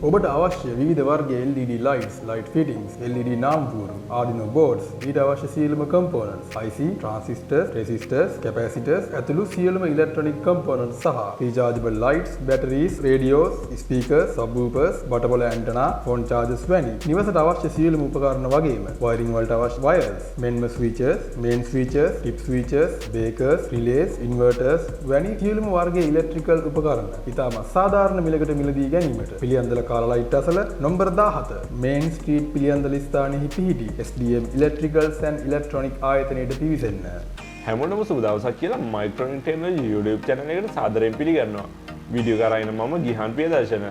ඔබට අවශ්‍ය විවිධ වර්ගයේ LED lights, light fittings, LED නාම්පුවරු, Arduino boards, ඊට අවශ්‍ය සියලුම components, IC, transistors, resistors, capacitors ඇතුළු සියලුම electronic components සහ rechargeable lights, batteries, radios, speakers, subwoofers, butterfly antenna, phone chargers වැනි නිවසට අවශ්‍ය සියලුම උපකරණ වගේම wiring වලට අවශ්‍ය wires, මෙන්ම switches, main switches, tip switches, breakers, relays, inverters වැනි සියලුම වර්ගයේ electrical උපකරණ ඉතාම සාධාරණ මිලකට මිලදී ගැනීමට පිළියන්දල කාලලයිට් අසල නම්බර 17 මේන් ස්ට්‍රීට් පිළියන්දල ස්ථානයේ පිහිටි SDM Electricals and Electronic ආයතනයට පිවිසෙන්න. හැමෝටම සුබ දවසක් කියලා Microtronic YouTube channel එකට සාදරයෙන් පිළිගන්නවා. වීඩියෝ කරගෙන මම ගිහන් ප්‍රියදර්ශන.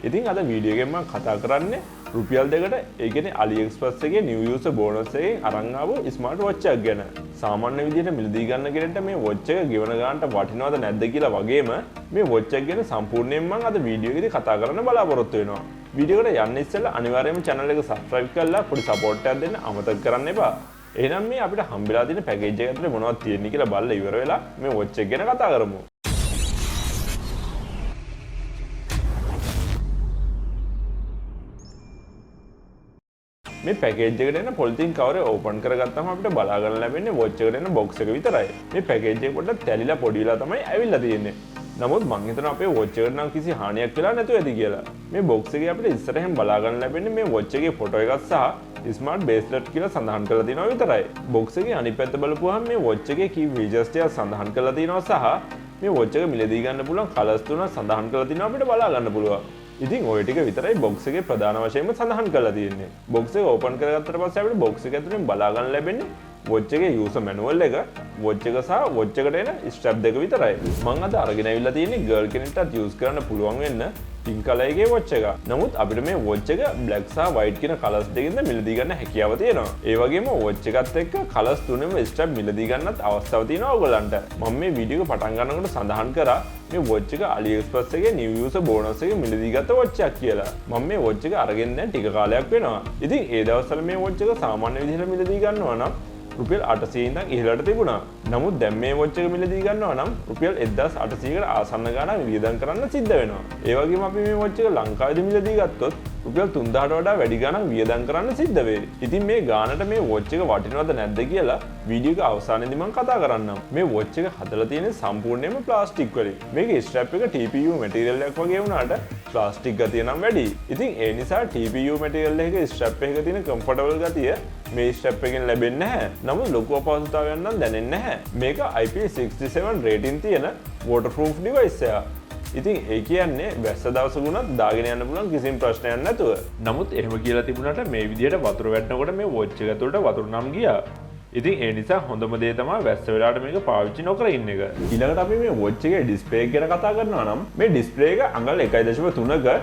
ඉතින් අද වීඩියෝ එකෙන් මම කතා කරන්නේ රුපියල් 2කට ඒ කියන්නේ AliExpress එකේ new user bonus එකෙන් අරන් ආව smart watch එකක් ගැන. සාමාන්‍ය විදිහට මිලදී ගන්න කෙනෙක්ට මේ watch එක ගෙවන ගන්නට වටිනවද නැද්ද කියලා වගේම මේ watch එක ගැන සම්පූර්ණයෙන් මම අද වීඩියෝ එකේදී කතා කරන්න බලාපොරොත්තු වෙනවා. වීඩියෝ එකට යන්න ඉස්සෙල්ලා අනිවාර්යයෙන්ම channel එක subscribe කරලා පොඩි support එකක් දෙන්න අමතක කරන්න එපා. එහෙනම් මේ අපිට හම්බෙලා තියෙන package එක ඇතුලේ මොනවද තියෙන්නේ කියලා බලලා ඉවර වෙලා මේ watch එක ගැන කතා කරමු. මේ පැකේජ් එකට එන පොලිතින් කවරේ ඕපන් කරගත්තාම අපිට බලා ගන්න ලැබෙන්නේ watch එකට එන box එක විතරයි. මේ පැකේජ් එක පොඩ්ඩක් තැලිලා පොඩි වෙලා තමයි ඇවිල්ලා තියෙන්නේ. නමුත් මං හිතනවා අපේ watch එකට නම් කිසි හානියක් වෙලා නැතුව ඇති කියලා. මේ box එකේ අපිට ඉස්සරහින් බලා ගන්න ලැබෙන්නේ මේ watch එකේ ෆොටෝ එකක් සහ smart bracelet කියලා සඳහන් කරලා තියෙනවා විතරයි. box එකේ අනිත් පැත්ත බලපුවාම මේ watch එකේ key features ටික සඳහන් කරලා තියෙනවා සහ මේ watch එක මිලදී ගන්න පුළුවන් colors තුනක් සඳහන් කරලා තියෙනවා අපිට බලා ගන්න පුළුවන්. ඉතින් ඔය ටික විතරයි box එකේ ප්‍රධාන වශයෙන්ම සඳහන් කරලා තියෙන්නේ. box එක ඕපන් කරගත්තට පස්සේ අපිට box එක ඇතුලෙන් බලා ගන්න ලැබෙන්නේ watch එකේ user manual එක, watch එක සහ watch එකට එන strap දෙක විතරයි. මම අද අරගෙන ආවිල්ලා තියෙන්නේ girl කෙනෙක්ටත් use කරන්න පුළුවන් වෙන්න pink color එකේ watch එක. නමුත් අපිට මේ watch එක black සහ white කියන colors දෙකෙන්ද මිලදී ගන්න හැකියාව තියෙනවා. ඒ වගේම watch එකත් එක්ක colors තුනෙම strap මිලදී ගන්නත් අවස්ථාව තියෙනවා ඔයගලන්ට. මම මේ වීඩියෝ එක පටන් ගන්නකොට සඳහන් කරා මේ watch එක AliExpress එකේ new user bonus එකේ මිලදී ගත්ත watch එකක් කියලා. මම මේ watch එක අරගෙන දැන් ටික කාලයක් වෙනවා. ඉතින් ඒ දවස්වල මේ watch එක සාමාන්‍ය විදිහට මිලදී ගන්නවා නම් රුපියල් 800 ඉඳන් ඉහළට තිබුණා. නමුත් දැන් මේ watch එක මිලදී ගන්නවා නම් රුපියල් 1800කට ආසන්න ගාණක් වියදම් කරන්න සිද්ධ වෙනවා. ඒ වගේම අපි මේ watch එක ලංකාවේදී මිලදී ගත්තොත් රුපියල් 3000ට වඩා වැඩි ගාණක් වියදම් කරන්න සිද්ධ වෙයි. ඉතින් මේ ගාණට මේ watch එක වටිනවද නැද්ද කියලා වීඩියෝ එක අවසානයේදී මම කතා කරන්නම්. මේ watch එක හදලා තියෙන්නේ සම්පූර්ණයෙන්ම ප්ලාස්ටික් වලින්. මේකේ ස්ට්‍රැප් එක TPU මැටීරියල් එකක් වගේ වුණාට ප්ලාස්ටික් ගතිය නම් වැඩි. ඉතින් ඒ නිසා TPU මැටීරියල් එකේ ස්ට්‍රැප් එකක තියෙන කම්ෆර්ටබල් ගතිය මේ ස්ට්‍රැප් එකෙන් ලැබෙන්නේ නැහැ. නමුත් ලොකු අපහසුතාවයක් නම් දැනෙන්නේ නැහැ. මේක IP67 රේටින් තියෙන waterproof device එකක්. ඉතින් ඒ කියන්නේ වැස්ස දවසකුණත් දාගෙන යන්න පුළුවන් කිසිම ප්‍රශ්නයක් නැතුව. නමුත් එහෙම කියලා තිබුණාට මේ විදිහට වතුර වැටෙනකොට මේ watch එක ඇතුළට වතුර නම් ගියා. ඉතින් ඒ නිසා හොඳම දේ තමයි වැස්ස වෙලාවට මේක පාවිච්චි නොකර ඉන්න එක. ඊළඟට අපි මේ watch එකේ display එක ගැන කතා කරනවා නම් මේ display එක අඟල් 1.3ක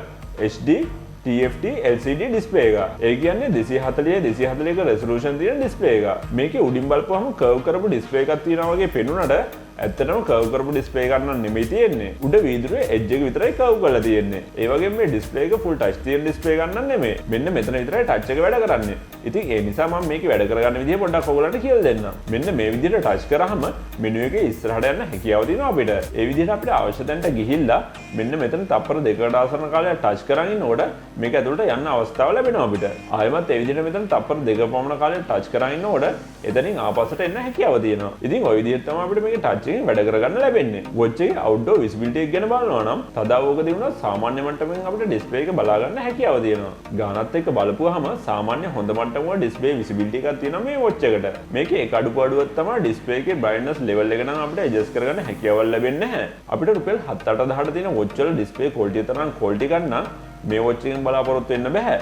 HD TFT LCD display එක. ඒ කියන්නේ 240x241 resolution තියෙන display එක. මේකේ උඩින් බලපුවම curve කරපු display එකක් තියෙනවා වගේ පෙනුනට ඇත්තටම curve කරපු display එකක් නම් නෙමෙයි තියෙන්නේ. උඩ වීදුරුවේ edge එක විතරයි curve කරලා තියෙන්නේ. ඒ වගේම මේ display එක full touch තියෙන display එකක් නම් නෙමෙයි. මෙන්න මෙතන විතරයි touch එක වැඩ කරන්නේ. ඉතින් ඒ නිසා මම මේක වැඩ කරගන්න විදිහ පොඩ්ඩක් ඔයගලන්ට කියලා දෙන්නම්. මෙන්න මේ විදිහට touch කරාම menu එකේ ඉස්සරහට යන්න හැකියාව තියෙනවා අපිට. ඒ විදිහට අපිට අවශ්‍ය තැනට ගිහිල්ලා මෙන්න මෙතන තප්පර දෙකකට ආසන්න කාලයක් touch කරන් ඉන්නකොට මේක ඇතුළට යන්න අවස්ථාව ලැබෙනවා අපිට. ආයෙමත් ඒ විදිහට මෙතන තප්පර දෙක පමණ කාලයක් touch කරන් ඉන්නකොට එතනින් ආපස්සට එන්න හැකියාව තියෙනවා. ඉතින් ওই විදිහට තමයි අපිට මේක touch එකෙන් වැඩ කරගන්න ලැබෙන්නේ. watch එකේ outdoor visibility එක ගැන බලනවා නම් තදාවෝක දිනුනොත් සාමාන්‍ය මට්ටමින් අපිට display එක බලා ගන්න හැකියාව තියෙනවා. ගානත් එක්ක බලපුවාම සාමාන්‍ය හොඳ මට්ටමක display visibility එකක් තියෙනවා මේ watch එකට. මේකේ එක අඩුපාඩුවක් තමයි display එකේ brightness level එක නම් අපිට adjust කරගන්න හැකියාවක් ලැබෙන්නේ නැහැ. අපිට රුපියල් 7-8 තියෙන watch වල display quality තරම් quality එකක් නම් මේ watch එකෙන් බලාපොරොත්තු වෙන්න බෑ.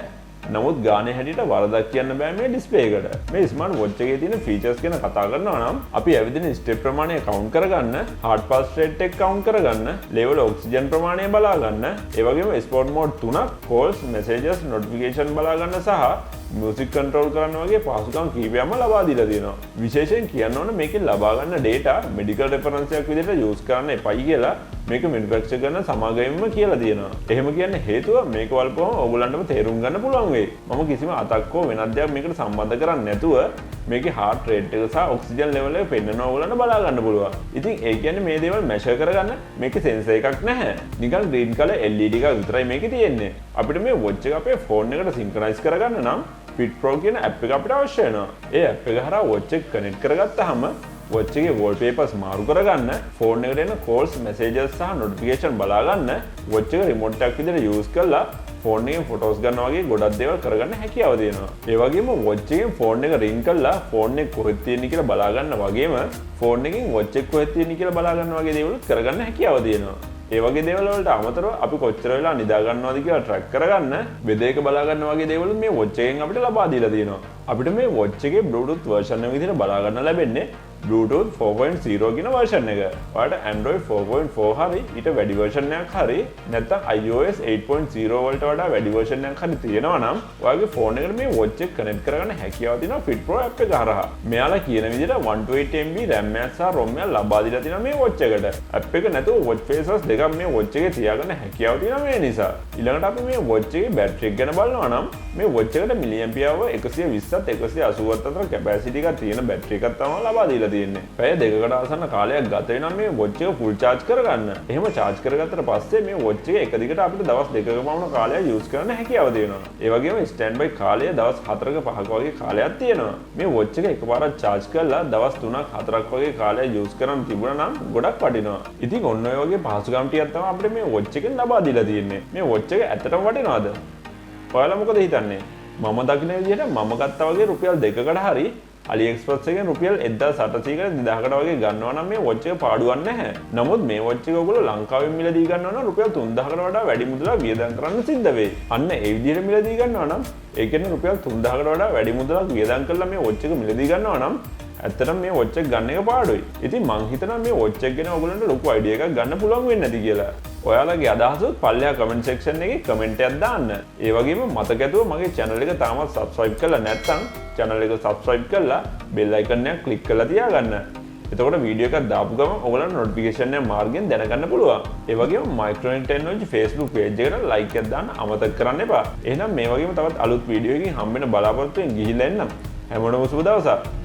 නමුත් ගානේ හැටියට වරදක් කියන්න බෑ මේ ඩිස්ප්ලේ එකට. මේ ස්මාර්ට් වොච් එකේ තියෙන ෆීචර්ස් ගැන කතා කරනවා නම් අපි ඇවිදින ස්ටෙප් ප්‍රමාණය කවුන්ට් කරගන්න, heart pulse rate එක කවුන්ට් කරගන්න, level oxygen ප්‍රමාණය බලා ගන්න, ඒ වගේම ස්පෝර්ට් මෝඩ් 3ක්, calls, messages, notification බලා ගන්න සහ music control කරන්න වගේ පහසුකම් කීපයක්ම ලබා දීලා තියෙනවා. විශේෂයෙන් කියන්න ඕන මේකෙන් ලබා ගන්න data medical reference එකක් විදිහට use කරන්න එපයි කියලා මේක manufacture කරන සමාගමෙන්ම කියලා තියෙනවා. එහෙම කියන්න හේතුව මේක වලපුවම ඕගොල්ලන්ටම තේරුම් ගන්න පුළුවන් වෙයි. මම කිසිම අතක් හෝ වෙනත් දෙයක් මේකට සම්බන්ධ කරන්නේ නැතුව මේකේ heart rate එක සහ oxygen level එක පෙන්වනවා ඔයගලන්ට බලා ගන්න පුළුවන්. ඉතින් ඒ කියන්නේ මේ දේවල් measure කරගන්න මේකේ sensor එකක් නැහැ. නිකන් green color LED එකක් විතරයි මේකේ තියෙන්නේ. අපිට මේ watch එක අපේ phone එකට synchronize කරගන්න නම් Fit Pro කියන app එක අපිට අවශ්‍ය වෙනවා. ඒ app එක හරහා watch එක connect කරගත්තාම watch එකේ wallpapers මාරු කරගන්න, phone එකට එන calls, messages සහ notification බලා ගන්න watch එක remote එකක් විදිහට use කරලා ෆෝන් එකෙන් ෆොටෝස් ගන්නවා වගේ ගොඩක් දේවල් කරගන්න හැකියාව තියෙනවා. ඒ වගේම watch එකෙන් ෆෝන් එක රින් කරලා ෆෝන් එක කොහෙද තියෙන්නේ කියලා බලා ගන්න වගේම ෆෝන් එකෙන් watch එක කොහෙද තියෙන්නේ කියලා බලා ගන්න වගේ දේවල් කරගන්න හැකියාව තියෙනවා. ඒ වගේ දේවල් වලට අමතරව අපි කොච්චර වෙලා නිදා ගන්නවද කියලා track කරගන්න වෙදේක බලා ගන්න වගේ දේවල් මේ watch එකෙන් අපිට ලබා දීලා තියෙනවා. අපිට මේ watch එකේ Bluetooth version එක විදිහට බලා ගන්න ලැබෙන්නේ Bluetooth 4.0 කියන version එක. ඔයාලට Android 4.4 හරි ඊට වැඩි version එකක් හරි නැත්නම් iOS 8.0 වලට වඩා වැඩි version එකක් හරි තියෙනවා නම් ඔයාගේ phone එකට මේ watch එක connect කරගන්න හැකියාව තියෙනවා Fit Pro app එක හරහා. මෙයාලා කියන විදිහට 128MB RAM එකක් සහ ROM එකක් ලබා දීලා තියෙනවා මේ watch එකට. app එක නැතුව watch faces දෙකක් මේ watch එකේ තියාගන්න හැකියාව තියෙනවා මේ නිසා. ඊළඟට අපි මේ watch එකේ battery එක ගැන බලනවා නම් මේ watch එකට milliampere 120ත් 180ත් අතර capacity එකක් තියෙන battery එකක් තමයි ලබා දීලා තියෙන්නේ. පැය දෙකකට ආසන්න කාලයක් ගත වෙනවා මේ watch එක full charge කරගන්න. එහෙම charge කරගත්තට පස්සේ මේ watch එක එක දිගට අපිට දවස් දෙකක පමණ කාලයක් use කරන්න හැකියාව තියෙනවා. ඒ වගේම standby කාලය දවස් 4ක 5ක වගේ කාලයක් තියෙනවා. මේ watch එක එකපාරට charge කරලා දවස් 3ක් 4ක් වගේ කාලයක් use කරන් තිබුණා නම් ගොඩක් වටිනවා. ඉතින් ඔන්න ඔය වගේ පහසුකම් ටිකක් තමයි අපිට මේ watch එකෙන් ලබා දීලා තියෙන්නේ. මේ watch එක ඇත්තටම වටිනවද? ඔයාලා මොකද හිතන්නේ? මම දකින විදිහට මම ගත්තා වගේ රුපියල් 2කට හරි AliExpress එකෙන් රුපියල් 1800කට 2000කට වගේ ගන්නවා නම් මේ watch එක පාඩුවක් නැහැ. නමුත් මේ watch එක ඔයගොල්ලෝ ලංකාවෙන් මිලදී ගන්නවා නම් රුපියල් 3000කට වඩා වැඩි මුදලක් වියදම් කරන්න සිද්ධ වෙයි. අන්න ඒ විදිහට මිලදී ගන්නවා නම් ඒ කියන්නේ රුපියල් 3000කට වඩා වැඩි මුදලක් වියදම් කරලා මේ watch එක මිලදී ගන්නවා නම් ඇත්තටම මේ watch එක ගන්න එක පාඩුයි. ඉතින් මං හිතනවා මේ watch එක ගැන ඔයගොල්ලන්ට ලොකු අයිඩියා එකක් ගන්න පුළුවන් වෙන්නේ නැති කියලා. ඔයාලගේ අදහසත් පල්ලෙහා කමෙන්ට් සෙක්ෂන් එකේ කමෙන්ට් එකක් දාන්න. ඒ වගේම මතක ඇතුව මගේ channel එක තාමත් subscribe කරලා නැත්නම් channel එක subscribe කරලා bell icon එක click කරලා තියාගන්න. එතකොට වීඩියෝ එකක් දාපු ගමන් ඔයගොල්ලන්ට notification එක මාර්ගයෙන් දැනගන්න පුළුවන්. ඒ වගේම Microtronic Technology Facebook page එකට like එකක් දාන්න අමතක කරන්න එපා. එහෙනම් මේ වගේම තවත් අලුත් වීඩියෝ එකකින් හම්බෙන්න බලාපොරොත්තු වෙමින් ගිහිල්ලා එන්නම්. හැමෝටම සුබ දවසක්.